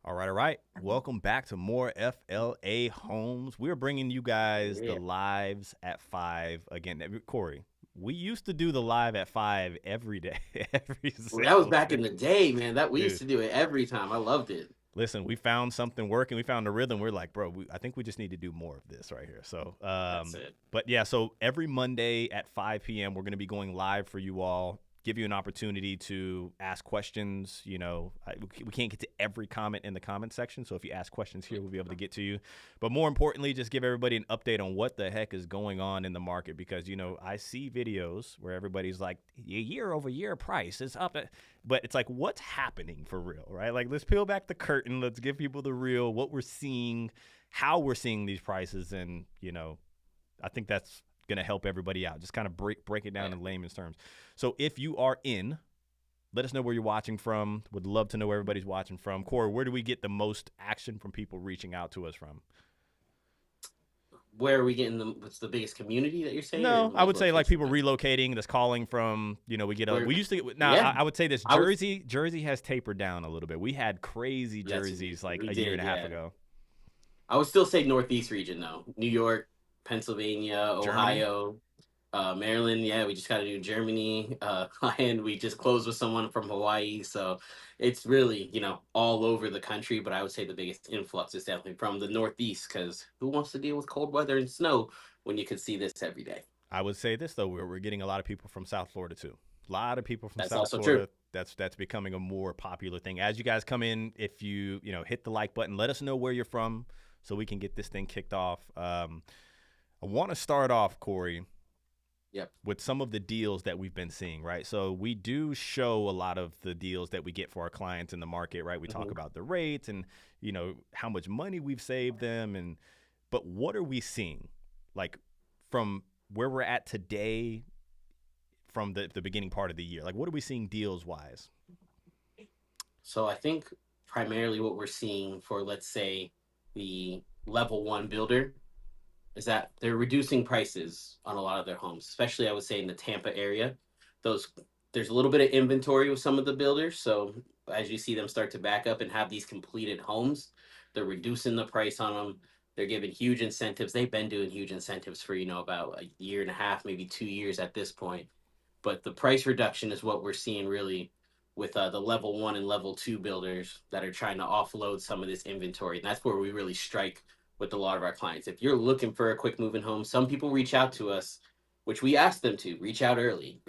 All right, all right. Welcome back to more FLA Homes. We're bringing you guys the Yeah. lives at 5 again. Corey, we used to do the live at 5 every day, every Well, that was single back day. in the day, man. That we used Dude, to do it every time. I loved it. listen, we found something working. We found a rhythm. We're like, bro, I think we just need to do more of this right here. So, That's it. but yeah, so every Monday at 5 p.m., we're going to be going live for you all, give you an opportunity to ask questions. We can't get to every comment in the comment section. So if you ask questions here, we'll be able to get to you. But more importantly, just give everybody an update on what the heck is going on in the market because, I see videos where everybody's like, year over year price is up. But it's like, what's happening for real, right? Like, let's peel back the curtain. Let's give people the real, what we're seeing, how we're seeing these prices. And, I think that's going to help everybody out. Just kind of break it down in layman's terms. So if you are in, let us know where you're watching from. Would love to know where everybody's watching from. Corey, where do we get the most action from people reaching out to us from? Where are we getting the? What's the biggest community that you're saying, or No, I like would say like location? people relocating, that's calling from, Where? we used to, now Yeah, I would say this I would. Jersey has tapered down a little bit. We had crazy Yes, jerseys like we a year and did. a half Yeah, ago. I would still say Northeast region though. New York, Pennsylvania, Germany. Ohio, Maryland. Yeah, we just got to do Germany. And we just closed with someone from Hawaii. So it's really all over the country. But I would say the biggest influx is definitely from the Northeast because who wants to deal with cold weather and snow when you could see this every day? I would say this though, we're getting a lot of people from South Florida too. A lot of people from That's South also true. Florida. That's becoming a more popular thing. As you guys come in, if hit the like button, let us know where you're from so we can get this thing kicked off. I want to start off, Corey, Yep. with some of the deals that we've been seeing, right? So we do show a lot of the deals that we get for our clients in the market, right? We talk hmm about the rates and, how much money we've saved them but what are we seeing? Like from where we're at today from the beginning part of the year. Like what are we seeing deals wise? So I think primarily what we're seeing for, let's say, the level one builder is that they're reducing prices on a lot of their homes, especially I would say in the Tampa area. Those There's a little bit of inventory with some of the builders, so as you see them start to back up and have these completed homes, they're reducing the price on them. They're giving huge incentives. They've been doing huge incentives for about a year and a half, maybe 2 years at this point. But the price reduction is what we're seeing really with the level one and level two builders that are trying to offload some of this inventory. And that's where we really strike with a lot of our clients. If you're looking for a quick moving home, some people reach out to us, which we ask them to reach out early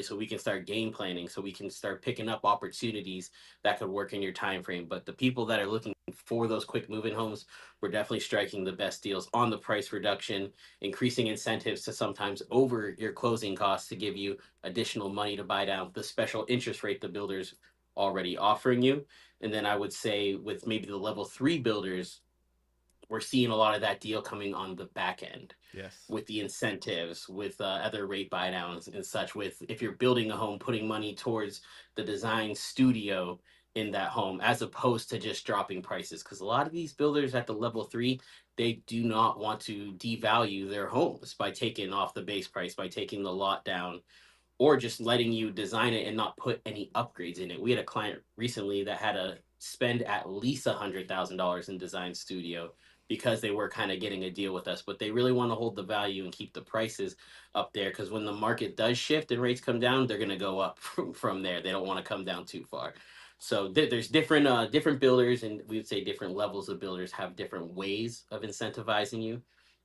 so we can start game planning, so we can start picking up opportunities that could work in your time frame. But the people that are looking for those quick moving homes, we're definitely striking the best deals on the price reduction, increasing incentives to sometimes over your closing costs to give you additional money to buy down the special interest rate the builders already offering you. And then I would say with maybe the level three builders, we're seeing a lot of that deal coming on the back end Yes. with the incentives, with other rate buy downs and such. With if you're building a home, putting money towards the design studio in that home, as opposed to just dropping prices. Because a lot of these builders at the level three, they do not want to devalue their homes by taking off the base price, by taking the lot down, or just letting you design it and not put any upgrades in it. We had a client recently that had to spend at least $100,000 in design studio because they were kind of getting a deal with us, but they really want to hold the value and keep the prices up there because when the market does shift and rates come down, they're going to go up from there. They don't want to come down too far. So there's different builders, and we would say different levels of builders have different ways of incentivizing you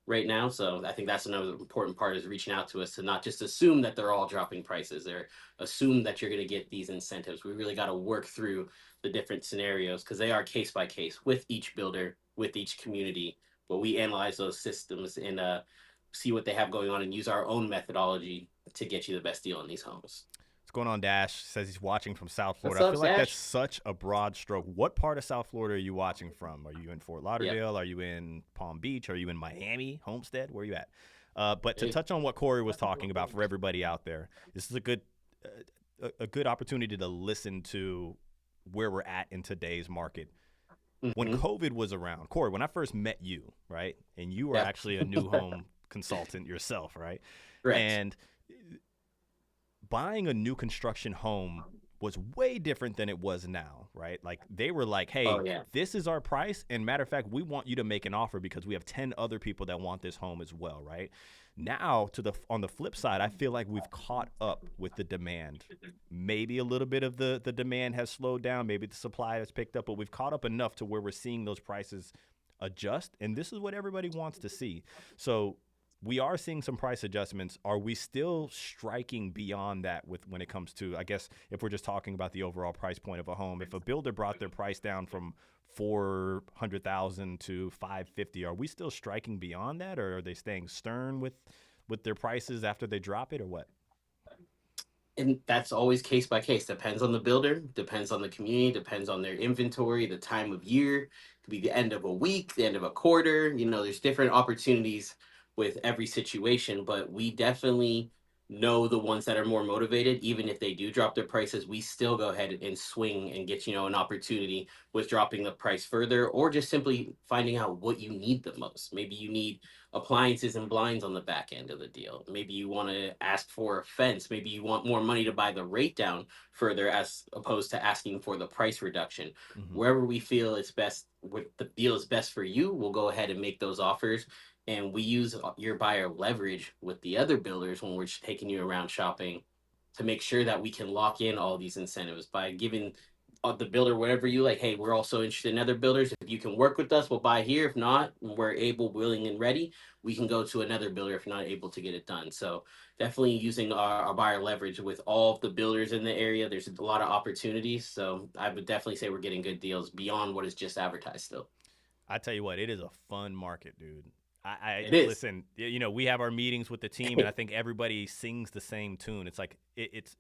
right now. So I think that's another important part is reaching out to us to not just assume that they're all dropping prices or assume that you're going to get these incentives. We really got to work through the different scenarios because they are case by case with each builder, with each community. But we analyze those systems and see what they have going on and use our own methodology to get you the best deal on these homes. What's going on, Dash? Says he's watching from South What's Florida. I up, feel like that's Sash? such a broad stroke. What part of South Florida are you watching from? Are you in Fort Yep. Lauderdale? Are you in Palm Beach? Are you in Miami, Homestead? Where are you at? But to Hey. touch on what Corey was talking about for everybody out there, this is a good opportunity to listen to where we're at in today's market. When Mm-hmm. COVID was around, Corey, when I first met you, right, and you were Yep. actually a new home consultant yourself, right, Correct. and buying a new construction home was way different than it was now, right? Like they were like, Oh hey, yeah. this is our price. And matter of fact, we want you to make an offer because we have 10 other people that want this home as well, right? Now, on the flip side, I feel like we've caught up with the demand. Maybe a little bit of the demand has slowed down, maybe the supply has picked up, but we've caught up enough to where we're seeing those prices adjust, and this is what everybody wants to see. So we are seeing some price adjustments. Are we still striking beyond that with when it comes to, I guess, if we're just talking about the overall price point of a home? If a builder brought their price down from 400,000 to 550, are we still striking beyond that, or are they staying stern with their prices after they drop it, or what? And that's always case by case. Depends on the builder, depends on the community, depends on their inventory, the time of year. It could be the end of a week, the end of a quarter. There's different opportunities with every situation, but we definitely know the ones that are more motivated. Even if they do drop their prices, we still go ahead and swing and get, an opportunity with dropping the price further, or just simply finding out what you need the most. Maybe you need appliances and blinds on the back end of the deal. Maybe you want to ask for a fence. Maybe you want more money to buy the rate down further as opposed to asking for the price reduction. Mm-hmm. Wherever we feel it's best, what the deal is best for you, we'll go ahead and make those offers. And we use your buyer leverage with the other builders when we're taking you around shopping to make sure that we can lock in all these incentives by giving the builder whatever you like. Hey, we're also interested in other builders. If you can work with us, we'll buy here. If not, we're able, willing, and ready. We can go to another builder if you're not able to get it done. So definitely using our buyer leverage with all of the builders in the area. There's a lot of opportunities. So I would definitely say we're getting good deals beyond what is just advertised still. I tell you what, it is a fun market, dude. I It is. listen. We have our meetings with the team, and I think everybody sings the same tune. It's like it's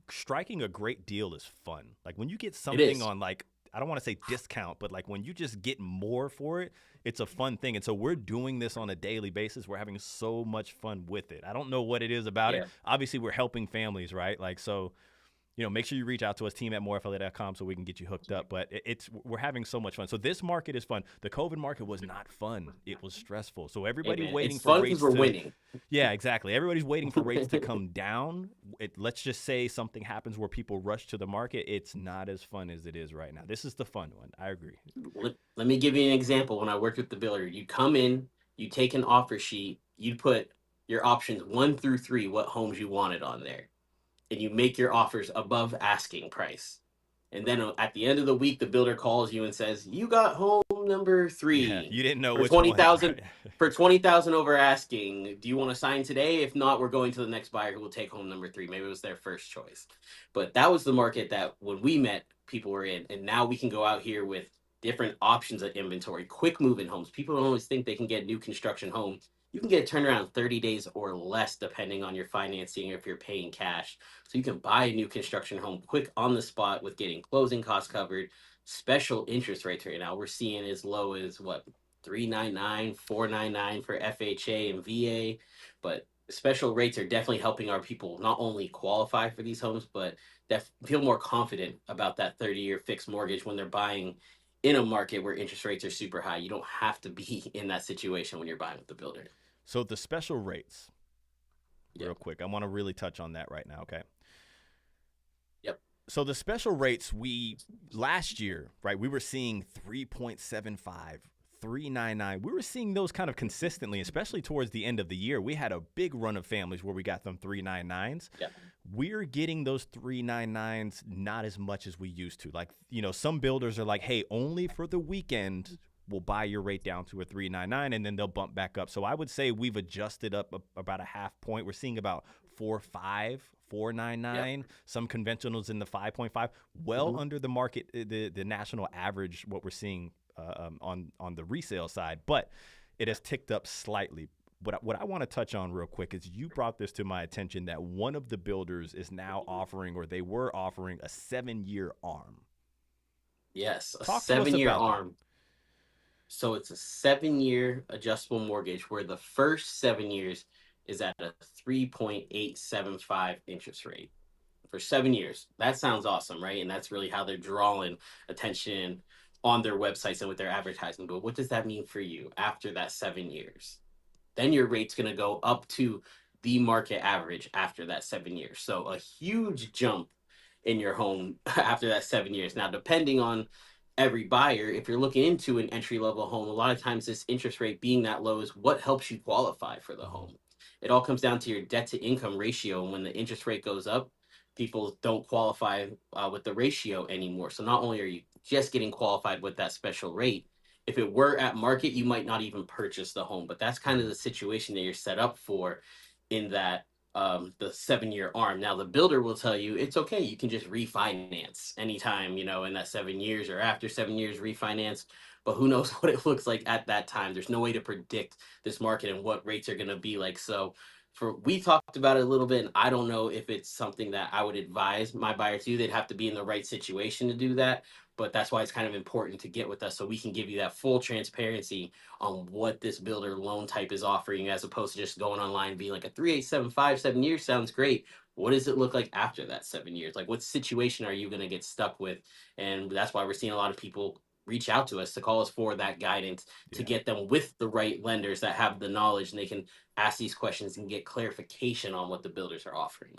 striking a great deal is fun. Like when you get It something is. on, like, I don't want to say discount, but like when you just get more for it, it's a fun thing. And so we're doing this on a daily basis. We're having so much fun with it. I don't know what it is about it. Yeah. Obviously, we're helping families, right? Like, so make sure you reach out to us, team@morefla.com, so we can get you hooked up. But we're having so much fun. So this market is fun. The COVID market was not fun. It was stressful. So Hey everybody man, waiting it's for fun because rates we're to, winning. yeah, exactly. Everybody's waiting for rates to come down. Let's just say something happens where people rush to the market. It's not as fun as it is right now. This is the fun one. I agree. Let me give you an example. When I worked with the builder, you come in, you take an offer sheet, you put your options 1 through 3, what homes you wanted on there, and you make your offers above asking price. And then at the end of the week, the builder calls you and says, "You got home number Yeah, three you didn't know for which twenty one, thousand right? for 20,000 over asking. Do you want to sign today? If not, we're going to the next buyer who will take home number 3. Maybe it was their first choice, but that was the market that when we met, people were in, and now we can go out here with different options of inventory, quick moving homes. People don't always think they can get new construction homes. You can get turned around 30 days or less, depending on your financing or if you're paying cash. So you can buy a new construction home quick on the spot with getting closing costs covered. Special interest rates right now we're seeing as low as what, 399, 499 for FHA and VA. But special rates are definitely helping our people not only qualify for these homes, but feel more confident about that 30-year fixed mortgage when they're buying in a market where interest rates are super high. You don't have to be in that situation when you're buying with the builder. So the special rates, real Yep. quick, I want to really touch on that right now, okay? Yep. So the special rates, last year, right, we were seeing 3.75, 399. We were seeing those kind of consistently, especially towards the end of the year. We had a big run of families where we got them 399s. Yeah. We're getting those 399s not as much as we used to. Like, some builders are like, hey, only for the weekend we'll buy your rate down to a 399, and then they'll bump back up. So I would say we've adjusted up about a half point. We're seeing about 4.5, 499. Yep. Some conventionals in the 5.5, well under the market, the national average. What we're seeing on the resale side, but it has ticked up slightly. But what I want to touch on real quick is you brought this to my attention that one of the builders is now offering, or they were offering, a 7-year ARM. Yes, a Talk to us 7-year about ARM. that. So it's a 7-year adjustable mortgage where the first 7 years is at a 3.875 interest rate for 7 years. That sounds awesome, right? And that's really how they're drawing attention on their websites and with their advertising. But what does that mean for you after that 7 years? Then your rate's going to go up to the market average after that 7 years. So a huge jump in your home after that 7 years. Now, depending on every buyer, if you're looking into an entry level home, a lot of times this interest rate being that low is what helps you qualify for the Mhm. home. It all comes down to your debt to income ratio. And when the interest rate goes up, people don't qualify with the ratio anymore. So not only are you just getting qualified with that special rate, if it were at market, you might not even purchase the home. But that's kind of Mhm. the situation that you're set up for in that the 7 year arm. Now the builder will tell you it's okay. You can just refinance anytime, in that 7 years or after 7 years refinance. But who knows what it looks like at that time? There's no way to predict this market and what rates are going to be like. So we talked about it a little bit, and I don't know if it's something that I would advise my buyers to do. They'd have to be in the right situation to do that. But that's why it's kind of important to get with us so we can give you that full transparency on what this builder loan type is offering, as opposed to just going online and being like a 3875 7 years sounds great. What does it look like after that 7 years? Like, what situation are you going to get stuck with? And that's why we're seeing a lot of people reach out to us to call us for that guidance, to Yeah. get them with the right lenders that have the knowledge and they can ask these questions and get clarification on what the builders are offering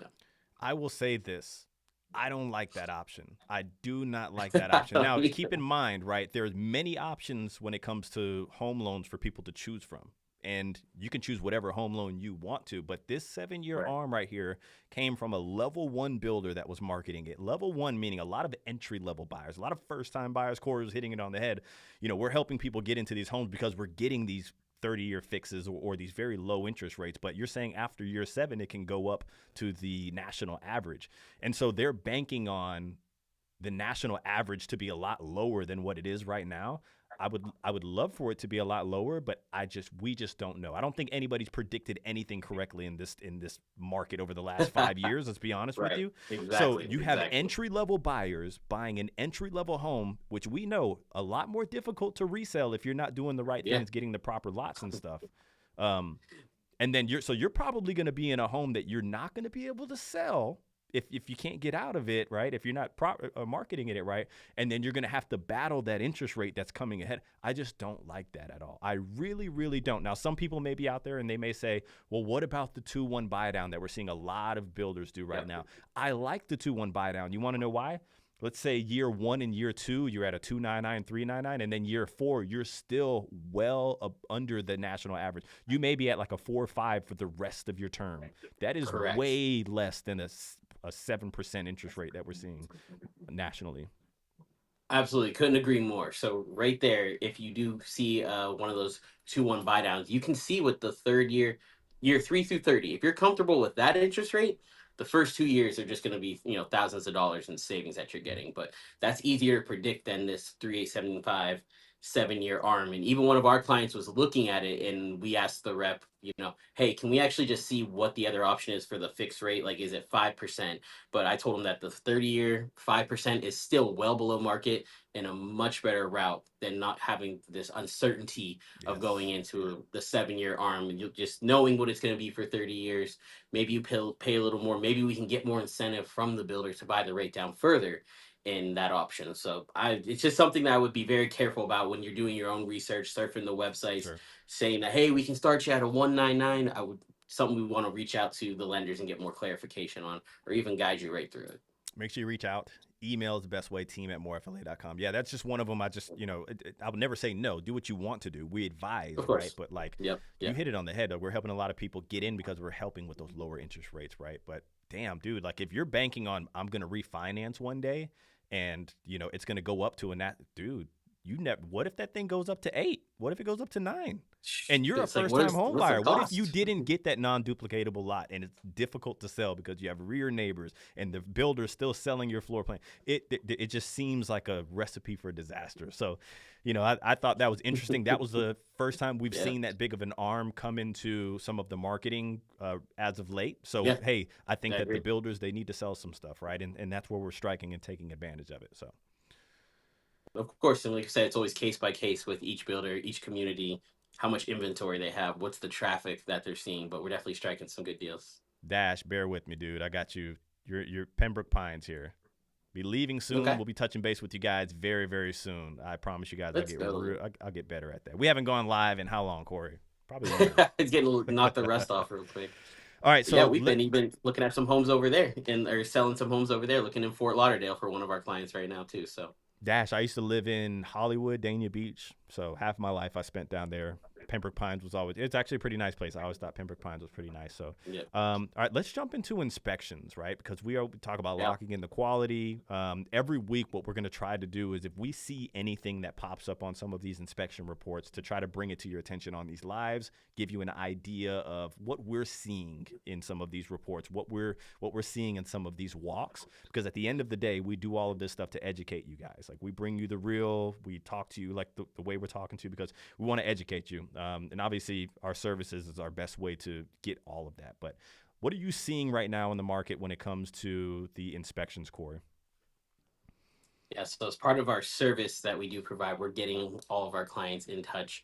I will say this. I don't like that option. I do not like that option. them. Now, keep in mind, right, there's many options when it comes to home loans for people to choose from. And you can choose whatever home loan you want to. But this 7 year Right. arm right here came from a level one builder that was marketing it. Level one meaning a lot of entry level buyers, a lot of first time buyers. Corey was hitting it on the head. We're helping people get into these homes because we're getting these 30-year fixes or these very low interest rates. But you're saying after year 7, it can go up to the national average. And so they're banking on the national average to be a lot lower than what it is right now. I would love for it to be a lot lower, but we just don't know. I don't think anybody's predicted anything correctly in this market over the last 5 years. Let's be honest with Right. you. So Exactly. you have Exactly. entry level buyers buying an entry level home, which we know a lot more difficult to resell if you're not doing the right Yeah. things, getting the proper lots and stuff. Um, and then you're probably going to be in a home that you're not going to be able to sell if you can't get out of it, right? If you're not marketing it right, and then you're going to have to battle that interest rate that's coming ahead. I just don't like that at all. I really, really don't. Now, some people may be out there and they may say, well, what about the 2-1 buy down that we're seeing a lot of builders do right Yep. now? I like the 2-1 buy down. You want to know why? Let's say year 1 and year 2, you're at a 299, 399, and then year 4, you're still well up under the national average. You may be at like a 4 or 5 for the rest of your term. That is Correct. way less than a 7% interest rate that we're seeing nationally. Absolutely, couldn't agree more. So right there, if you do see one of those 2-1 buy downs, you can see what the third year, year 3 through 30. If you're comfortable with that interest rate, the first 2 years are just going to be thousands of dollars in savings that you're getting. But that's easier to predict than this 3875 7 year arm. And even one of our clients was looking at it, and we asked the rep, hey, can we actually just see what the other option is for the fixed rate? Like, is it 5%? But I told him that the 30-year 5% is still well below market and a much better route than not having this uncertainty of going Yes. into the 7 year arm, and you just knowing what it's going to be for 30 years. Maybe you pay a little more. Maybe we can get more incentive from the builder to buy the rate down further in that option. So it's just something that I would be very careful about when you're doing your own research, surfing the websites, Sure. saying that, hey, we can start you at a 199. I would something we want to reach out to the lenders and get more clarification on, or even guide you right through it. Make sure you reach out. Email is the best way, team@morefla.com. Yeah, that's just one of them. I would never say no. Do what you want to do. We advise, Of right? course. But like, Yep. you Yep. hit it on the head. We're helping a lot of people get in because we're helping with those lower interest rates, right? But damn, dude, like if you're banking on I'm going to refinance one day and, it's going to go up to dude, what if that thing goes up to 8? What if it goes up to 9? And you're a It's like, first time home what's the buyer. What if you cost? didn't get that non duplicatable lot and it's difficult to sell because you have rear neighbors and the builder's still selling your floor plan? It just seems like a recipe for disaster. So, I thought that was interesting. That was the first time we've Yeah. seen that big of an arm come into some of the marketing as of late. So, Yeah. hey, I think I that the agree. builders, they need to sell some stuff, right? And that's where we're striking and taking advantage of it. So. Of course, and like I said, it's always case by case with each builder, each community, how much inventory they have, what's the traffic that they're seeing. But we're definitely striking some good deals. Dash, bear with me, dude. I got you. You're Pembroke Pines here. Be leaving soon. Okay. We'll be touching base with you guys very, very soon. I promise you guys, Let's go. I'll get better at that. We haven't gone live in how long, Corey? Probably longer. It's getting knocked the rust off real quick. All right, Yeah, so we've been even looking at some homes over there and or selling some homes over there, looking in Fort Lauderdale for one of our clients right now too. So Dash, I used to live in Hollywood, Dania Beach. So half my life I spent down there. Pembroke Pines was always, it's actually a pretty nice place. I always thought Pembroke Pines was pretty nice. So, yeah, all right, let's jump into inspections, right? Because we talk about yeah. locking in the quality. Every week, what we're going to try to do is if we see anything that pops up on some of these inspection reports to try to bring it to your attention on these lives, give you an idea of what we're seeing in some of these reports, what we're seeing in some of these walks. Because at the end of the day, we do all of this stuff to educate you guys. Like we bring you the real, we talk to you like the way we're talking to you because we want to educate you. And obviously, our services is our best way to get all of that. But what are you seeing right now in the market when it comes to the inspections, Corey? Yeah, so as part of our service that we do provide, we're getting all of our clients in touch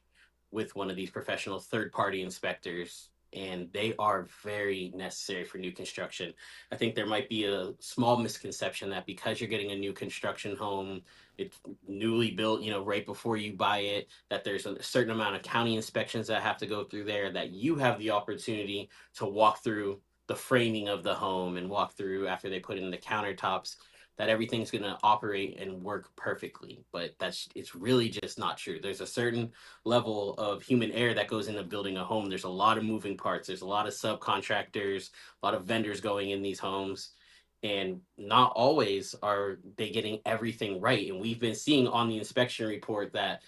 with one of these professional third party inspectors, and they are very necessary for new construction. I think there might be a small misconception that because you're getting a new construction home, it's newly built, right before you buy it, that there's a certain amount of county inspections that have to go through there, that you have the opportunity to walk through the framing of the home and walk through after they put in the countertops, that everything's going to operate and work perfectly. But it's really just not true. There's a certain level of human error that goes into building a home. There's a lot of moving parts. There's a lot of subcontractors, a lot of vendors going in these homes, and not always are they getting everything right. And we've been seeing on the inspection report that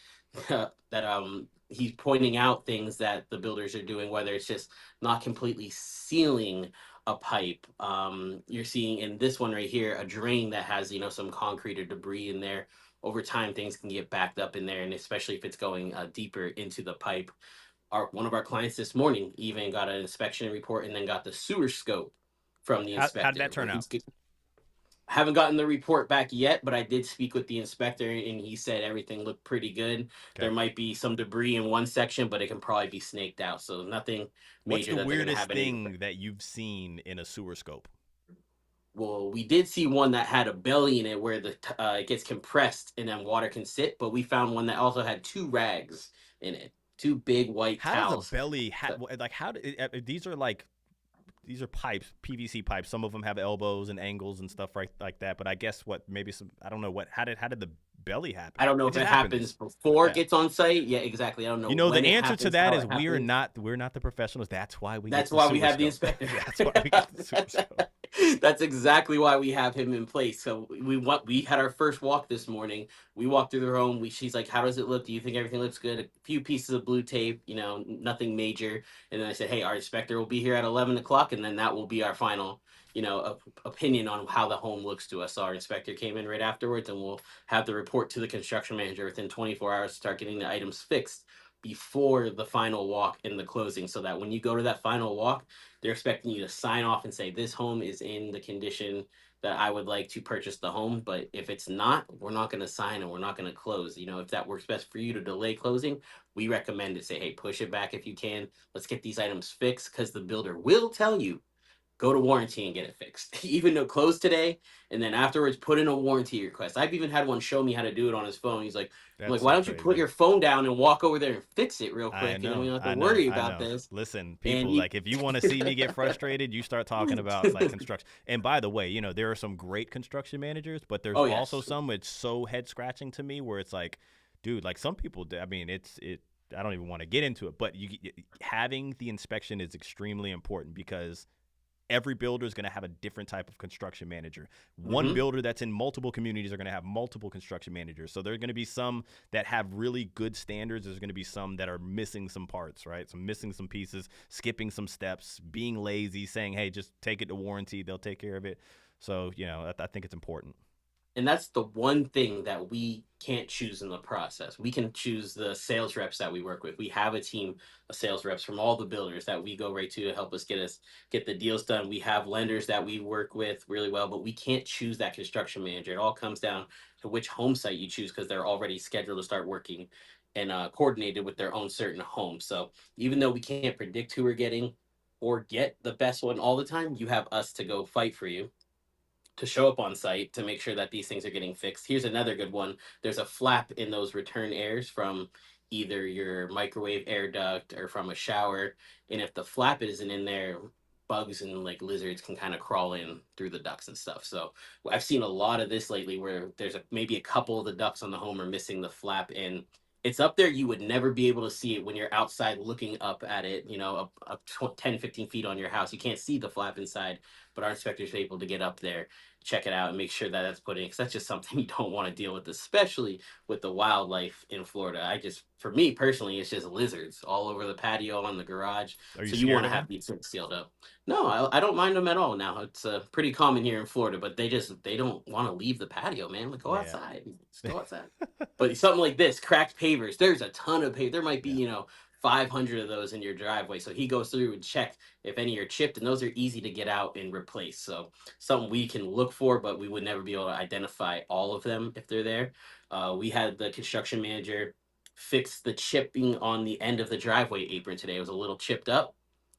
that he's pointing out things that the builders are doing, whether it's just not completely sealing a pipe. You're seeing in this one right here a drain that has some concrete or debris in there. Over time, things can get backed up in there, and especially if it's going deeper into the pipe. One of our clients this morning even got an inspection report and then got the sewer scope from the How did that inspector. turn out? Haven't gotten the report back yet, but I did speak with the inspector and he said everything looked pretty good. Okay. There might be some debris in one section, but it can probably be snaked out. So nothing What's major the that they're going to weirdest have any. thing that you've seen in a sewer scope? Well, we did see one that had a belly in it where it gets compressed and then water can sit, but we found one that also had two rags in it, two big white How does a towels. belly So like how these are pipes, PVC pipes. Some of them have elbows and angles and stuff like that. But I guess what maybe some I don't know what how did the belly I happen? don't know It if just it happens happens. before it Yeah. gets on site. Yeah, exactly. I don't know The when it answer to happens, that how is it happens. we're not the professionals. That's why we get That's the why we sewer have the scope. inspector. That's why we get the sewer scope. That's exactly why we have him in place. So we had our first walk this morning. We walked through the home. She's like, "How does it look? Do you think everything looks good?" A few pieces of blue tape, nothing major. And then I said, "Hey, our inspector will be here at 11 o'clock, and then that will be our final." Opinion on how the home looks to us. So our inspector came in right afterwards, and we'll have the report to the construction manager within 24 hours to start getting the items fixed before the final walk in the closing, so that when you go to that final walk, they're expecting you to sign off and say, this home is in the condition that I would like to purchase the home. But if it's not, we're not going to sign and we're not going to close. If that works best for you to delay closing, we recommend to say, hey, push it back if you can. Let's get these items fixed, because the builder will tell you, go to warranty and get it fixed. Even though close today, and then afterwards put in a warranty request. I've even had one show me how to do it on his phone. He's like, I'm That's like, why so don't you put crazy. your phone down and walk over there and fix it real I quick, and then we know, don't have to I know, worry I about know. this. Listen, And people, like if you want to see me get frustrated, you start talking about like construction. And by the way, there are some great construction managers, but there's oh also yes. some it's so head scratching to me where it's like, dude, like some people, I mean, it. I don't even want to get into it, but having the inspection is extremely important because every builder is going to have a different type of construction manager. One Mm-hmm. builder that's in multiple communities are going to have multiple construction managers. So there are going to be some that have really good standards. There's going to be some that are missing some parts, right? So missing some pieces, skipping some steps, being lazy, saying, hey, just take it to warranty. They'll take care of it. So, I think it's important. And that's the one thing that we can't choose in the process. We can choose the sales reps that we work with. We have a team of sales reps from all the builders that we go right to help us get the deals done. We have lenders that we work with really well, but we can't choose that construction manager. It all comes down to which home site you choose, because they're already scheduled to start working and coordinated with their own certain home. So even though we can't predict who we're getting or get the best one all the time, you have us to go fight for you, to show up on site to make sure that these things are getting fixed. Here's another good one. There's a flap in those return airs from either your microwave air duct or from a shower. And if the flap isn't in there, bugs and like lizards can kind of crawl in through the ducts and stuff. So I've seen a lot of this lately where there's maybe a couple of the ducts on the home are missing the flap, and it's up there. You would never be able to see it when you're outside looking up at it, up 10, 15 feet on your house. You can't see the flap inside, but our inspectors are able to get up there, check it out, and make sure that that's put in, because that's just something you don't want to deal with, especially with the wildlife in Florida. For me personally, it's just lizards all over the patio, on the garage. Are you So you want scared to of have them? these things sealed up. No, I don't mind them at all now. It's pretty common here in Florida, but they don't want to leave the patio, man. Like, go Yeah. outside. Just go outside. But something like this, cracked pavers, there's a ton of pavers. There might be, Yeah. 500 of those in your driveway. So he goes through and check if any are chipped, and those are easy to get out and replace. So something we can look for, but we would never be able to identify all of them if they're there. We had the construction manager fix the chipping on the end of the driveway apron today. It was a little chipped up.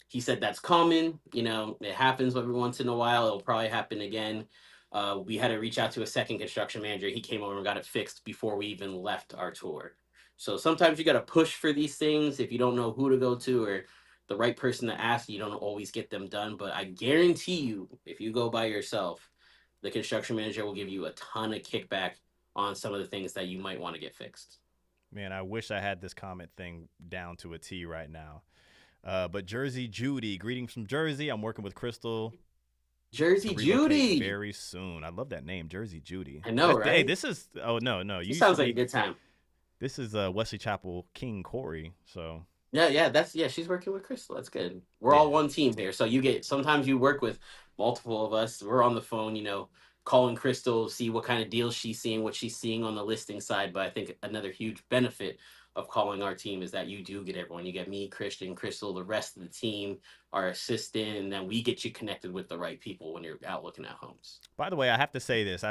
He said that's common. It happens every once in a while. It'll probably happen again. We had to reach out to a second construction manager. He came over and got it fixed before we even left our tour. So sometimes you got to push for these things. If you don't know who to go to or the right person to ask, you don't always get them done. But I guarantee you, if you go by yourself, the construction manager will give you a ton of kickback on some of the things that you might want to get fixed. Man, I wish I had this comment thing down to a T right now. But Jersey Judy, greetings from Jersey. I'm working with Crystal to Jersey relocate Judy. very soon. I love that name, Jersey Judy. I know, Hey, right? this is. Oh no, She you should sounds like a be. good time. This is Wesley Chapel King Corey. So Yeah, yeah, she's working with Crystal. That's good. We're all yeah, one team here. So sometimes you work with multiple of us. We're on the phone, calling Crystal, see what kind of deals she's seeing, what she's seeing on the listing side. But I think another huge benefit of calling our team is that you do get everyone. You get me, Christian, Crystal, the rest of the team, our assistant, and then we get you connected with the right people when you're out looking at homes. by the way, I have to say this.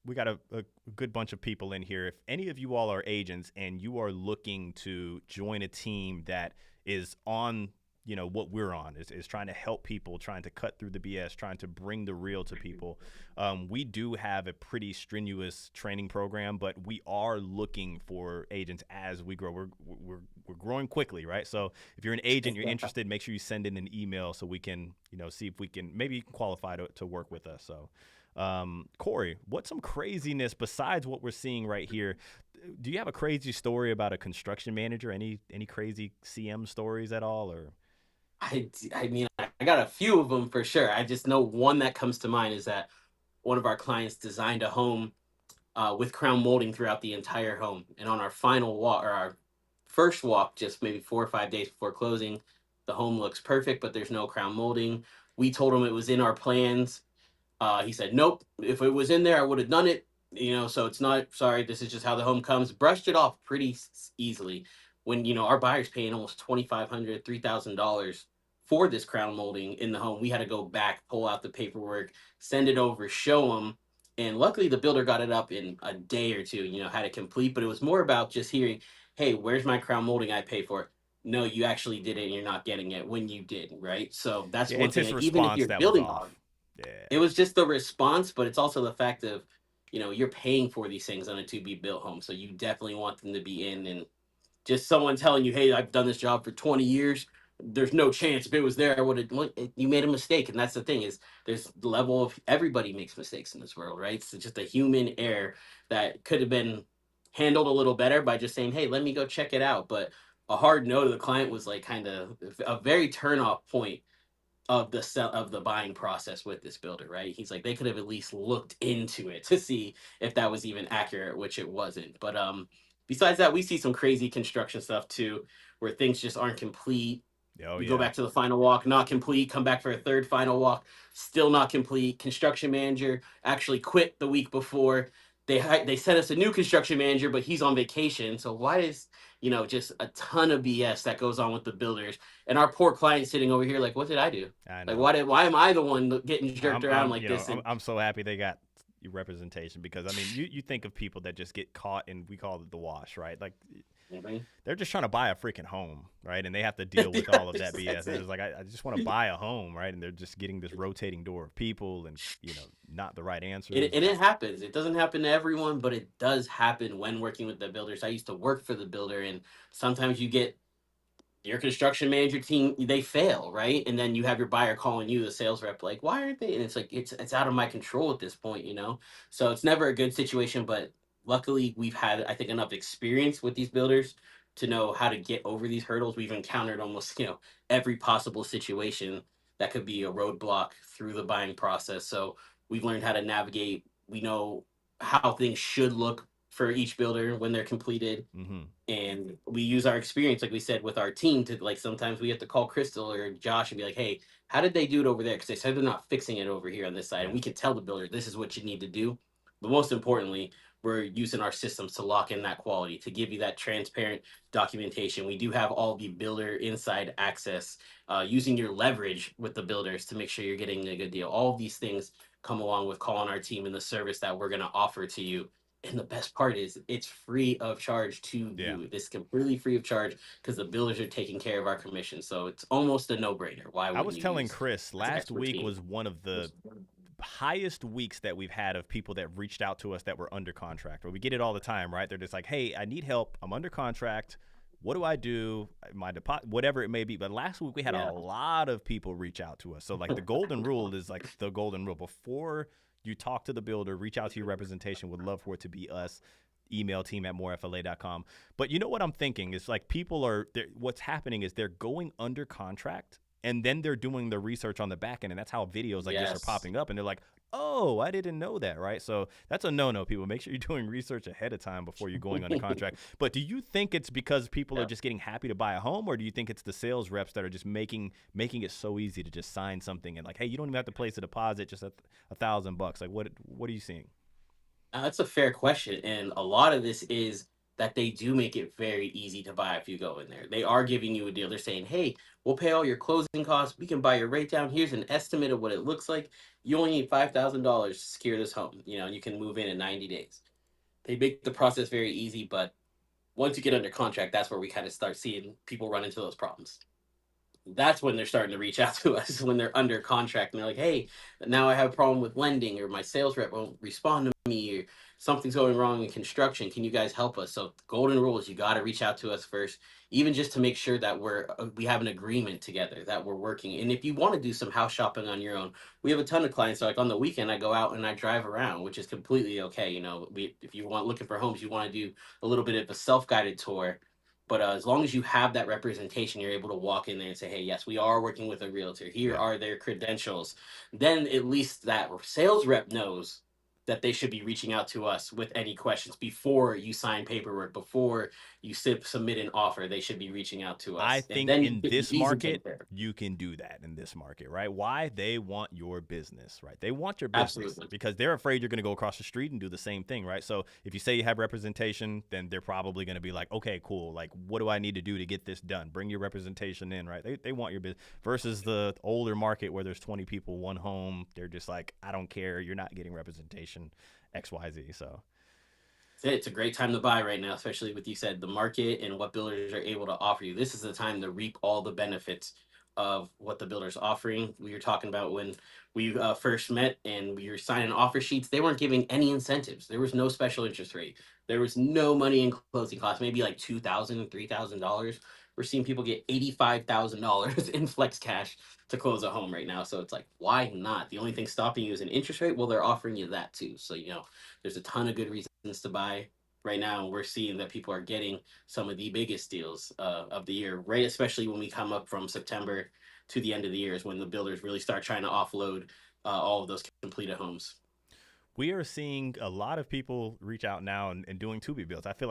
We got a good bunch of people in here. If any of you all are agents and you are looking to join a team that is on, what we're on, is trying to help people, trying to cut through the BS, trying to bring the real to people, we do have a pretty strenuous training program, but we are looking for agents as we grow. We're growing quickly, right? So if you're an agent, you're interested, make sure you send in an email so we can, see if we can, maybe you can qualify to work with us. So Corey, what's some craziness besides what we're seeing right here? Do you have a crazy story about a construction manager? Any crazy CM stories at all? Or I mean, I got a few of them for sure. I just know one that comes to mind is that one of our clients designed a home with crown molding throughout the entire home. And on our final walk, or our first walk, just maybe 4 or 5 days before closing, the home looks perfect, but there's no crown molding. We told him it was in our plans. He said, nope, if it was in there, I would have done it. So it's not, sorry, this is just how the home comes. Brushed it off pretty easily. When, our buyer's paying almost $2,500, $3,000 for this crown molding in the home. We had to go back, pull out the paperwork, send it over, show them. And luckily the builder got it up in a day or two, had it complete. But it was more about just hearing, hey, where's my crown molding I pay for? No, you actually did it and you're not getting it when you did, right? So that's yeah, one it's thing. his Like, even if response you're that was building off. on, it Yeah. was just the response, but it's also the fact of, you're paying for these things on a to be built home. So you definitely want them to be in, and just someone telling you, hey, I've done this job for 20 years. There's no chance if it was there, I would have, well, you made a mistake. And that's the thing is there's the level of everybody makes mistakes in this world, right? It's just a human error that could have been handled a little better by just saying, hey, let me go check it out. But a hard no to the client was like kind of a very turn off point of the buying process with this builder, right? He's like, they could have at least looked into it to see if that was even accurate, which it wasn't. But besides that, we see some crazy construction stuff too, where things just aren't complete. Oh We go yeah. back to the final walk, not complete, come back for a third final walk, still not complete. Construction manager actually quit the week before. They sent us a new construction manager, but he's on vacation. So why is, just a ton of BS that goes on with the builders, and our poor client sitting over here like, what did I do? I Like, know. why am I the one getting jerked around I'm like this? And I'm so happy they got representation, because I mean you think of people that just get caught in, we call it the wash, right? Like Mhm. they're just trying to buy a freaking home, right? And they have to deal with Yeah, all of that BS. that's And it's it. like, I just want to buy a home, right? And they're just getting this rotating door of people and, not the right answers. And it happens. It doesn't happen to everyone, but it does happen when working with the builders. I used to work for the builder, and sometimes you get your construction manager team, they fail, right? And then you have your buyer calling you, the sales rep, like, why aren't they? And it's like it's out of my control at this point, you know. So it's never a good situation, but luckily we've had, I think, enough experience with these builders to know how to get over these hurdles. We've encountered almost, every possible situation that could be a roadblock through the buying process. So we've learned how to navigate. We know how things should look for each builder when they're completed, Mm-hmm. and we use our experience, like we said, with our team to, like, sometimes we have to call Crystal or Josh and be like, hey, how did they do it over there? Because they said they're not fixing it over here on this side, and Yeah. we can tell the builder this is what you need to do. But most importantly, we're using our systems to lock in that quality, to give you that transparent documentation. We do have all the builder inside access, using your leverage with the builders to make sure you're getting a good deal. All of these things come along with calling our team and the service that we're going to offer to you. And the best part is it's free of charge to Yeah. you. It's completely free of charge because the builders are taking care of our commission. So it's almost a no-brainer. Why I wouldn't was you telling use Chris this last week expertise? was one of the highest weeks that we've had of people that reached out to us that were under contract. Well, we get it all the time, right? They're just like, hey, I need help. I'm under contract. What do I do? My deposit, whatever it may be. But last week we had a Yeah. lot of people reach out to us. So like the golden rule is like the golden rule. Before you talk to the builder, reach out to your representation. Would love for it to be us. Email team@morefla.com. But you know what I'm thinking is like people are, what's happening is they're going under contract and then they're doing the research on the back end, and that's how videos like this are Yes. popping up, and they're like, oh, I didn't know that, right? So that's a no-no, people. Make sure you're doing research ahead of time before you're going under contract. But do you think it's because people are Yeah. just getting happy to buy a home, or do you think it's the sales reps that are just making it so easy to just sign something and like, hey, you don't even have to place a deposit, just $1,000? Like, what are you seeing? That's a fair question. And a lot of this is that they do make it very easy to buy if you go in there. They are giving you a deal. They're saying, hey, we'll pay all your closing costs. We can buy your rate down. Here's an estimate of what it looks like. You only need $5,000 to secure this home. You can move in 90 days. They make the process very easy, but once you get under contract, that's where we kind of start seeing people run into those problems. That's when they're starting to reach out to us, when they're under contract and they're like, hey, now I have a problem with lending, or my sales rep won't respond to me, or something's going wrong in construction. Can you guys help us? So the golden rule is you got to reach out to us first, even just to make sure that we have an agreement together, that we're working. And if you want to do some house shopping on your own, we have a ton of clients. So like on the weekend, I go out and I drive around, which is completely okay. If you want looking for homes, you want to do a little bit of a self-guided tour, but as long as you have that representation, you're able to walk in there and say, hey, yes, we are working with a realtor. Here Yeah. are their credentials. Then at least that sales rep knows that they should be reaching out to us with any questions before you sign paperwork, before you submit an offer. They should be reaching out to I us. And think then you in get the this easy taken market, care of. you can do that in this market, right? Why? They want your business, right? They want your business Absolutely. because they're afraid you're going to go across the street and do the same thing, right? So if you say you have representation, then they're probably going to be like, okay, cool. Like, what do I need to do to get this done? Bring your representation in, right? They want your business versus the older market where there's 20 people, one home. They're just like, I don't care. You're not getting representation, XYZ. So, It's a great time to buy right now, especially with, you said, the market and what builders are able to offer you. This is the time to reap all the benefits of what the builder's offering. We were talking about when we first met and we were signing offer sheets. They weren't giving any incentives. There was no special interest rate. There was no money in closing costs, maybe like $2,000, $3,000. We're seeing people get $85,000 in flex cash to close a home right now. So it's like, why not? The only thing stopping you is an interest rate. Well, they're offering you that too. So, there's a ton of good reasons to buy right now. We're seeing that people are getting some of the biggest deals of the year, right? Especially when we come up from September to the end of the year is when the builders really start trying to offload all of those completed homes. we are seeing a lot of people reach out now and doing to be builds. I We feel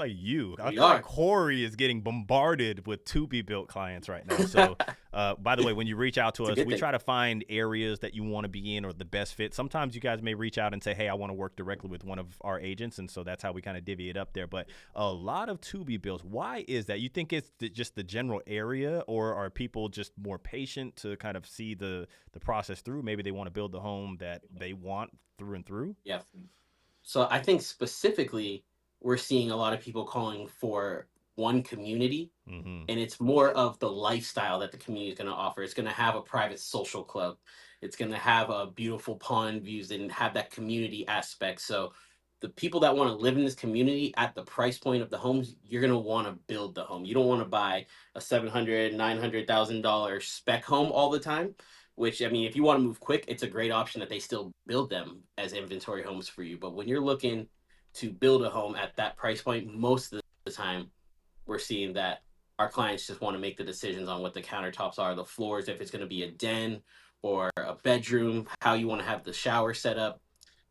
like are. Corey is getting bombarded with to be built clients right now. So, by the way, when you reach out to It's a us, good we thing. try to find areas that you want to be in or the best fit. Sometimes you guys may reach out and say, hey, I want to work directly with one of our agents. And so that's how we kind of divvy it up there. But a lot of to be builds. Why is that? You think it's just the general area, or are people just more patient to kind of see the process through? Maybe they want to build the home that they want through and through. Yeah. So I think specifically, we're seeing a lot of people calling for one community, Mm-hmm. and it's more of the lifestyle that the community is going to offer. It's going to have a private social club. It's going to have a beautiful pond views and have that community aspect. So the people that want to live in this community at the price point of the homes, you're going to want to build the home. You don't want to buy a 700, $900,000 spec home all the time, which, I mean, if you want to move quick, it's a great option that they still build them as inventory homes for you. But when you're looking to build a home at that price point, most of the time we're seeing that our clients just want to make the decisions on what the countertops are, the floors, if it's going to be a den or a bedroom, how you want to have the shower set up.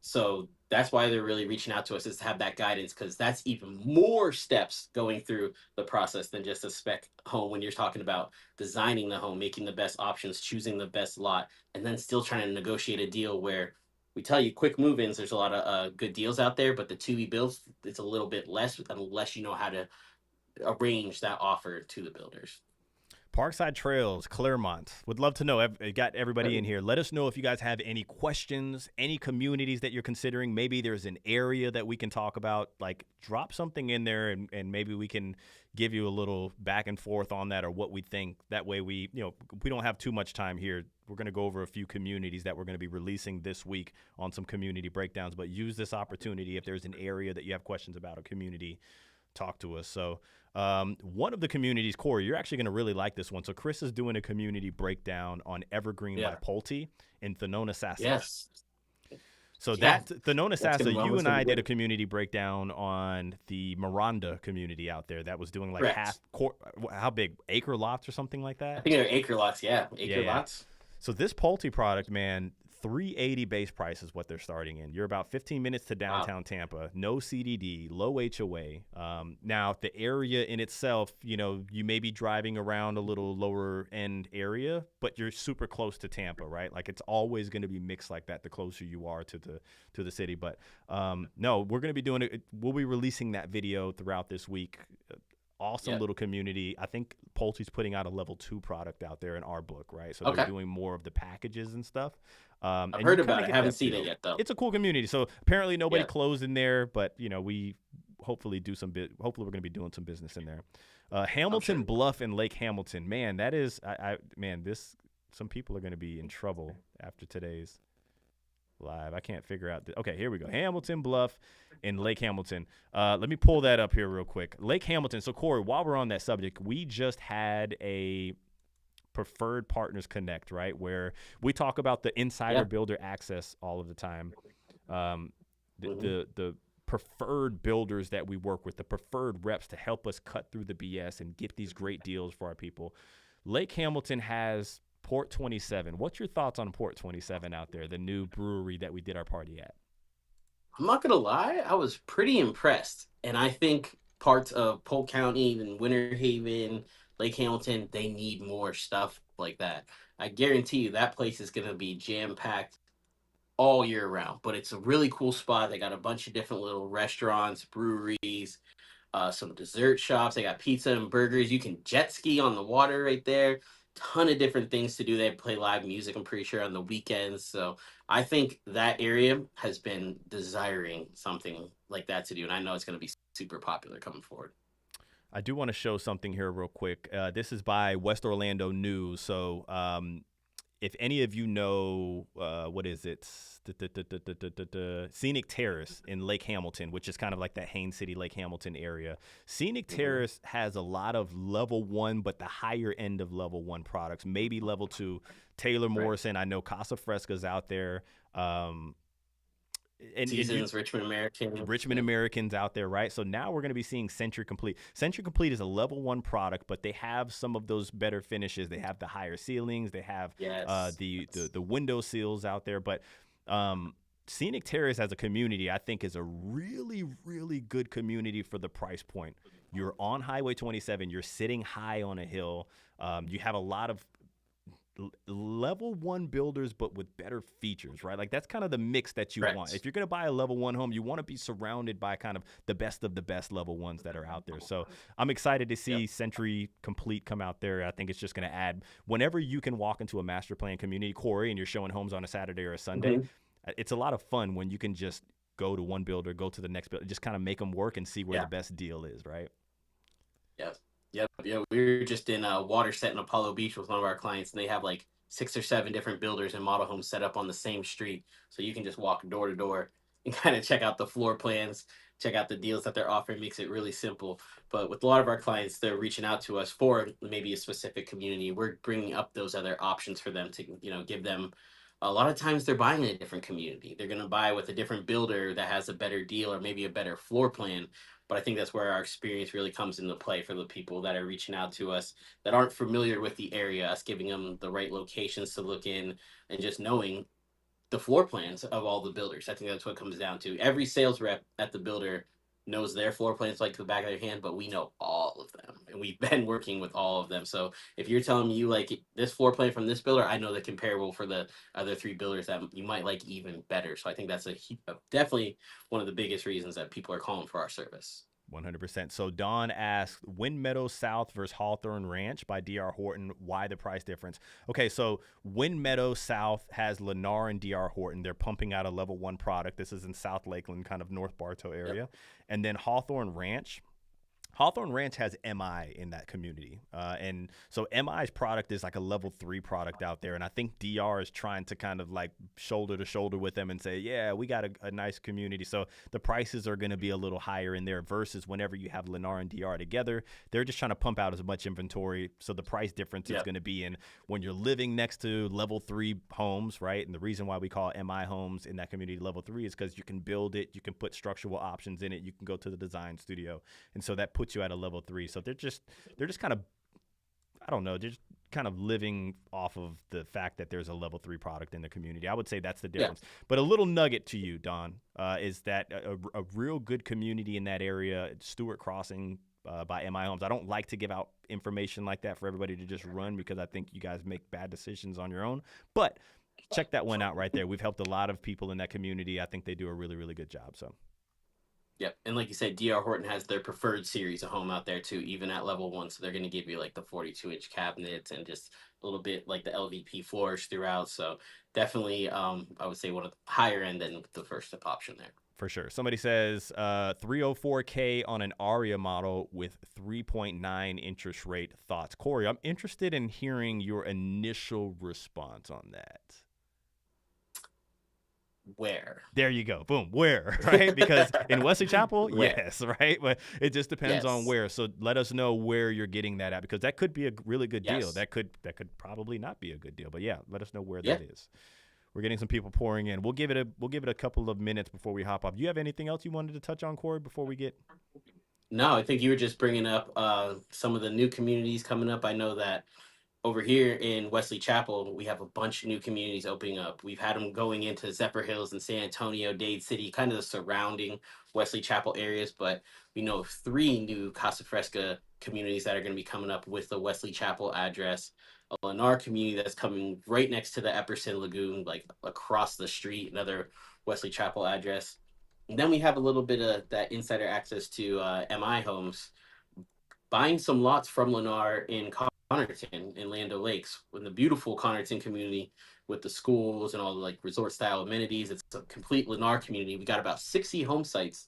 So that's why they're really reaching out to us, is to have that guidance, because that's even more steps going through the process than just a spec home. When you're talking about designing the home, making the best options, choosing the best lot, and then still trying to negotiate a deal where we tell you quick move-ins, there's a lot of good deals out there, but the 2E builds, it's a little bit less unless you know how to arrange that offer to the builders. Parkside Trails, Claremont. Would love to know. Got everybody in here. Let us know if you guys have any questions, any communities that you're considering. Maybe there's an area that we can talk about. Like, drop something in there, and maybe we can give you a little back and forth on that, or what we think. That way we don't have too much time here. We're going to go over a few communities that we're going to be releasing this week on some community breakdowns. But use this opportunity. If there's an area that you have questions about, a community, talk to us. So one of the communities, Corey, you're actually going to really like this one. So Chris is doing a community breakdown on Evergreen by Pulte in Thonotosassa. Yes. So that Thonotosassa, you and I did a community breakdown on the Miranda community out there that was doing like how big, acre lots or something like that? I think they're acre lots, lots. So this Pulte product, man, $380 base price is what they're starting in. You're about 15 minutes to downtown Tampa, no CDD, low HOA. Now, the area in itself, you may be driving around a little lower end area, but you're super close to Tampa, right? Like, it's always going to be mixed like that the closer you are to the city. But no, we're going to be doing it. We'll be releasing that video throughout this week. Awesome little community. I think Pulte's putting out a level 2 product out there in our book, right? So they're doing more of the packages and stuff. I've heard about it. I haven't seen it yet, though. It's a cool community. So apparently nobody closed in there, but we hopefully hopefully we're going to be doing some business in there. Hamilton Bluff and Lake Hamilton. Man, that is some people are going to be in trouble after today's live. I can't figure out. Okay, here we go. Hamilton Bluff and Lake Hamilton. Let me pull that up here real quick. Lake Hamilton. So Corey, while we're on that subject, we just had a Preferred Partners Connect, right, where we talk about the insider builder access all of the time. The preferred builders that we work with, the preferred reps to help us cut through the BS and get these great deals for our people. Lake Hamilton has Port 27. What's your thoughts on Port 27 out there, the new brewery that we did our party at? I'm not going to lie, I was pretty impressed. And I think parts of Polk County and Winter Haven, Lake Hamilton, they need more stuff like that. I guarantee you that place is going to be jam-packed all year round. But it's a really cool spot. They got a bunch of different little restaurants, breweries, some dessert shops. They got pizza and burgers. You can jet ski on the water right there. Ton of different things to do. They play live music, I'm pretty sure, on the weekends. So I think that area has been desiring something like that to do. And I know it's going to be super popular coming forward. I do want to show something here real quick. This is by West Orlando News. So if any of you know, what is it? Scenic Terrace in Lake Hamilton, which is kind of like that Haines City, Lake Hamilton area. Scenic Terrace has a lot of level 1, but the higher end of level 1 products, maybe level 2. Taylor Morrison, I know Casa Fresca's out there. Seasons, Richmond Americans out there, right? So now we're going to be seeing Century Complete. Century Complete is a level 1 product, but they have some of those better finishes. They have the higher ceilings. They have the window sills out there. But Scenic Terrace as a community, I think, is a really, really good community for the price point. You're on Highway 27. You're sitting high on a hill. You have a lot of level 1 builders, but with better features, right? Like, that's kind of the mix that you want. If you're going to buy a level 1 home, you want to be surrounded by kind of the best of the best level 1s that are out there. So I'm excited to see Century Complete come out there. I think it's just going to add, whenever you can walk into a master plan community, Corey, and you're showing homes on a Saturday or a Sunday, it's a lot of fun when you can just go to one builder, go to the next builder, just kind of make them work and see where the best deal is, right? Yep. We were just in Waterset in Apollo Beach with one of our clients, and they have like 6 or 7 different builders and model homes set up on the same street. So you can just walk door to door and kind of check out the floor plans, check out the deals that they're offering. Makes it really simple. But with a lot of our clients, they're reaching out to us for maybe a specific community. We're bringing up those other options for them to, give them. A lot of times they're buying in a different community. They're going to buy with a different builder that has a better deal or maybe a better floor plan. But I think that's where our experience really comes into play for the people that are reaching out to us that aren't familiar with the area, us giving them the right locations to look in and just knowing the floor plans of all the builders. I think that's what it comes down to. Every sales rep at the builder knows their floor plans like the back of their hand, but we know all of them, and we've been working with all of them. So if you're telling me you like this floor plan from this builder, I know the comparable for the other three builders that you might like even better. So I think that's definitely one of the biggest reasons that people are calling for our service. 100%. So Don asked, Wind Meadow South versus Hawthorne Ranch by D.R. Horton. Why the price difference? Okay, so Wind Meadow South has Lennar and D.R. Horton. They're pumping out a level 1 product. This is in South Lakeland, kind of North Bartow area. Yep. And then Hawthorne Ranch has MI in that community. And so MI's product is like a level 3 product out there. And I think DR is trying to kind of like shoulder to shoulder with them and say, yeah, we got a nice community. So the prices are going to be a little higher in there versus whenever you have Lennar and DR together, they're just trying to pump out as much inventory. So the price difference is going to be in when you're living next to level 3 homes, right? And the reason why we call MI homes in that community level 3 is because you can build it, you can put structural options in it, you can go to the design studio. And so that puts you at a level 3. So they're just kind of, I don't know, just kind of living off of the fact that there's a level 3 product in the community. I would say that's the difference. Yeah. But a little nugget to you, Don, is that a real good community in that area, Stewart Crossing by MI Homes. I don't like to give out information like that for everybody to just run because I think you guys make bad decisions on your own. But check that one out right there. We've helped a lot of people in that community. I think they do a really, really good job. So. Yep. And like you said, DR Horton has their preferred series of home out there too, even at level 1. So they're going to give you like the 42-inch cabinets and just a little bit like the LVP floors throughout. So definitely, I would say one of the higher end than the first option there. For sure. Somebody says 304K on an Aria model with 3.9 interest rate. Thoughts? Corey, I'm interested in hearing your initial response on that. Where? There you go. Boom. Where? Right? Because in Wesley Chapel, yes, right? But it just depends on where. So let us know where you're getting that at, because that could be a really good deal. That could probably not be a good deal. But yeah, let us know where that is. We're getting some people pouring in. We'll give it a couple of minutes before we hop off. Do you have anything else you wanted to touch on, Corey, before we get? No, I think you were just bringing up some of the new communities coming up. I know that over here in Wesley Chapel, we have a bunch of new communities opening up. We've had them going into Zephyr Hills and San Antonio, Dade City, kind of the surrounding Wesley Chapel areas. But we know of 3 new Casa Fresca communities that are going to be coming up with the Wesley Chapel address. A Lennar community that's coming right next to the Epperson Lagoon, like across the street, another Wesley Chapel address. And then we have a little bit of that insider access to MI Homes, buying some lots from Lennar in Connerton in Land O'Lakes, in the beautiful Connerton community with the schools and all the like resort style amenities. It's a complete Lennar community. We got about 60 home sites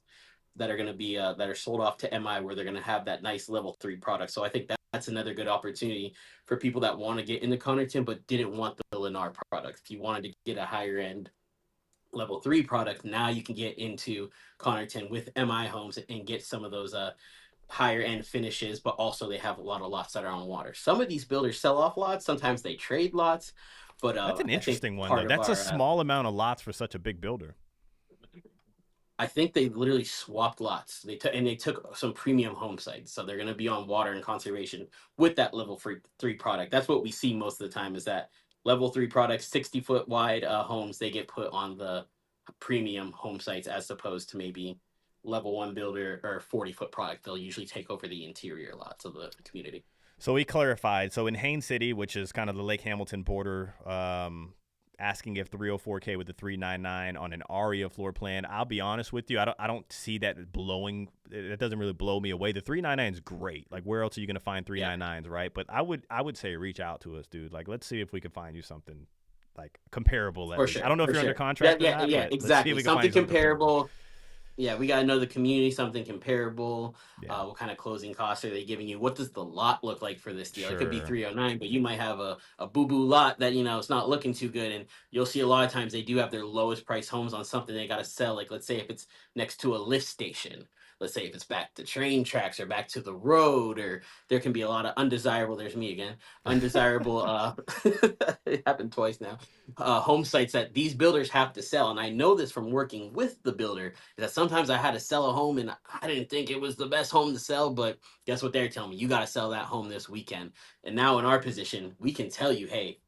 that are going to be that are sold off to MI, where they're going to have that nice level 3 product. So I think that's another good opportunity for people that want to get into Connerton but didn't want the Lennar product. If you wanted to get a higher end level 3 product, now you can get into Connerton with MI Homes and get some of those higher end finishes, but also they have a lot of lots that are on water. Some of these builders sell off lots. Sometimes they trade lots, but that's an interesting one though. That's a small amount of lots for such a big builder. I think they literally swapped lots. They took some premium home sites, so they're going to be on water and conservation with that level 3 product. That's what we see most of the time, is that level 3 products, 60-foot wide homes, they get put on the premium home sites as opposed to maybe level 1 builder or 40-foot product. They'll usually take over the interior lots of the community. So we clarified. So in Haines City, which is kind of the Lake Hamilton border, asking if 304K with the 399 on an Aria floor plan. I'll be honest with you, I don't see that blowing. It doesn't really blow me away. The 399 is great. Like, where else are you going to find 399s, right? But I would say reach out to us, dude. Like, let's see if we can find you something like comparable. For sure. I don't know if you're under contract. Yeah, exactly. Something comparable. Yeah, we gotta know the community, something comparable. Yeah, What kind of closing costs are they giving you? What does the lot look like for this deal? It could be sure. 309, but you might have a boo boo lot that it's not looking too good. And you'll see a lot of times they do have their lowest price homes on something they gotta sell. Like let's say if it's next to a lift station, let's say if it's back to train tracks or back to the road, or there can be a lot of undesirable. There's me again. Undesirable. It happened twice now. Home sites that these builders have to sell, and I know this from working with the builder that sometimes I had to sell a home and I didn't think it was the best home to sell, but guess what they're telling me? You got to sell that home this weekend. And now in our position, we can tell you, hey,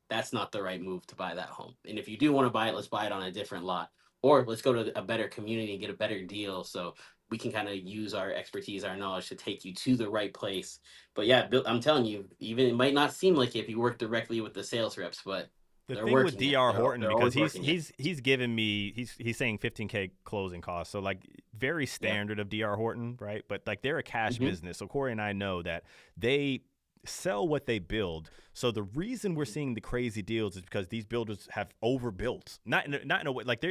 that's not the right move to buy that home. And if you do want to buy it, let's buy it on a different lot. Or let's go to a better community and get a better deal. So we can kind of use our expertise, our knowledge to take you to the right place. But yeah, I'm telling you, even it might not seem like it if you work directly with the sales reps, but The they're thing with working it. Dr. Horton, They're because always he's working it. he's he's giving me he's saying 15K closing costs, so like very Yeah. standard of Dr. Horton, right? But like they're a cash Hmm. business, so Corey and I know that they sell what they build. So the reason we're seeing the crazy deals is because these builders have overbuilt, not in a way like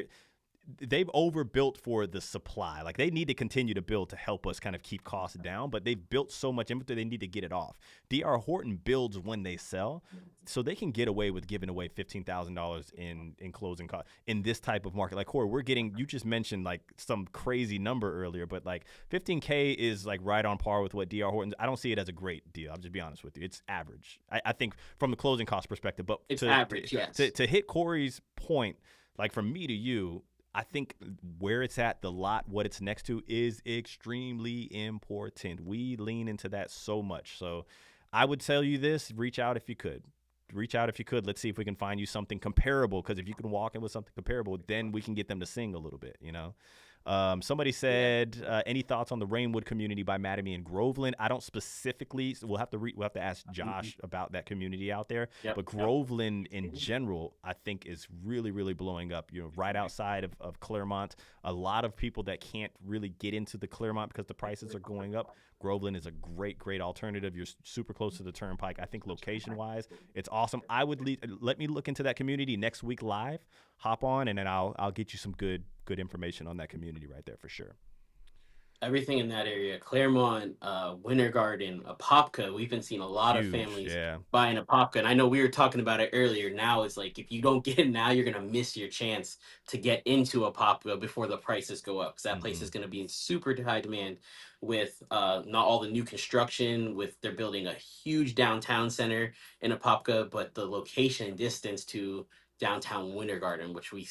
they've overbuilt for the supply. Like they need to continue to build to help us kind of keep costs down, but they've built so much inventory they need to get it off. DR Horton builds when they sell, so they can get away with giving away $15,000 in closing costs in this type of market. Like Corey, we're getting, you just mentioned like some crazy number earlier, but like 15K is like right on par with what DR Horton's. I don't see it as a great deal. I'll just be honest with you. It's average. I think from the closing cost perspective, but It's average, yes. to hit Corey's point, like from me to you, I think where it's at, the lot, what it's next to is extremely important. We lean into that so much. So I would tell you this, reach out if you could. Reach out if you could. Let's see if we can find you something comparable. Because if you can walk in with something comparable, then we can get them to sing a little bit, you know? Somebody Yeah. said, any thoughts on the Rainwood community by Mattamy and Groveland? I don't specifically. So we'll have to ask Mhm. Josh about that community out there. Yep. But Groveland in general, I think is really, really blowing up. You know, right outside of Claremont, a lot of people that can't really get into the Claremont because the prices are going up. Groveland is a great, great alternative. You're super close to the Turnpike. I think location-wise, it's awesome. I would let me look into that community next week live. Hop on, and then I'll get you some good information on that community right there for sure. Everything in that area, Claremont, Winter Garden, Apopka. We've been seeing a lot of Huge, families yeah. buying Apopka, and I know we were talking about it earlier. Now it's like if you don't get it now, you're gonna miss your chance to get into Apopka before the prices go up, because that place Mm-hmm. is gonna be in super high demand with not all the new construction. With they're building a huge downtown center in Apopka, but the location and distance to downtown Winter Garden, which we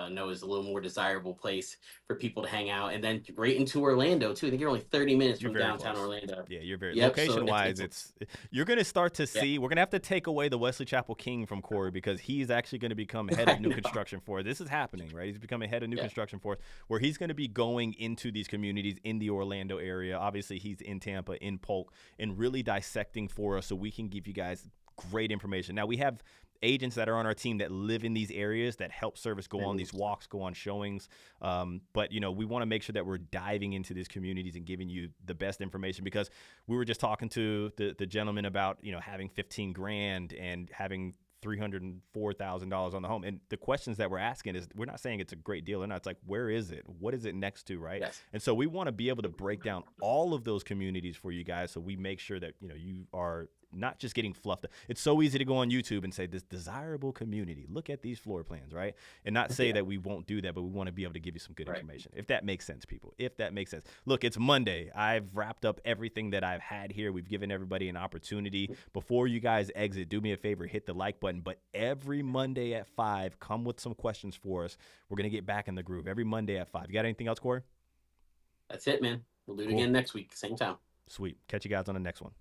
know is a little more desirable place for people to hang out, and then right into Orlando too. I think you're only 30 minutes You're from very downtown close. Orlando. Yeah, you're very Yep. So location wise. It's you're gonna start to yeah, see. We're gonna have to take away the Wesley Chapel King from Corey because he's actually going to become head of I new know. construction for. This is happening, right? He's becoming head of new Yeah. construction for, where he's going to be going into these communities in the Orlando area. Obviously, he's in Tampa, in Polk, and really dissecting for us so we can give you guys great information. Now we have agents that are on our team that live in these areas that help service, go on Mhm. these walks, go on showings. But you know, we want to make sure that we're diving into these communities and giving you the best information, because we were just talking to the gentleman about, you know, having 15 grand and having $304,000 on the home. And the questions that we're asking is, we're not saying it's a great deal or not. It's like, where is it? What is it next to, right? Yes. And so we want to be able to break down all of those communities for you guys, so we make sure that, you know, you are not just getting fluffed. It's so easy to go on YouTube and say this desirable community. Look at these floor plans, right? And not say Yeah. that we won't do that, but we want to be able to give you some good Right. information. If that makes sense, people. If that makes sense. Look, it's Monday. I've wrapped up everything that I've had here. We've given everybody an opportunity. Before you guys exit, do me a favor, hit the like button. But every Monday at 5, come with some questions for us. We're going to get back in the groove every Monday at 5. You got anything else, Corey? That's it, man. We'll do it Cool. again next week, same time. Sweet. Catch you guys on the next one.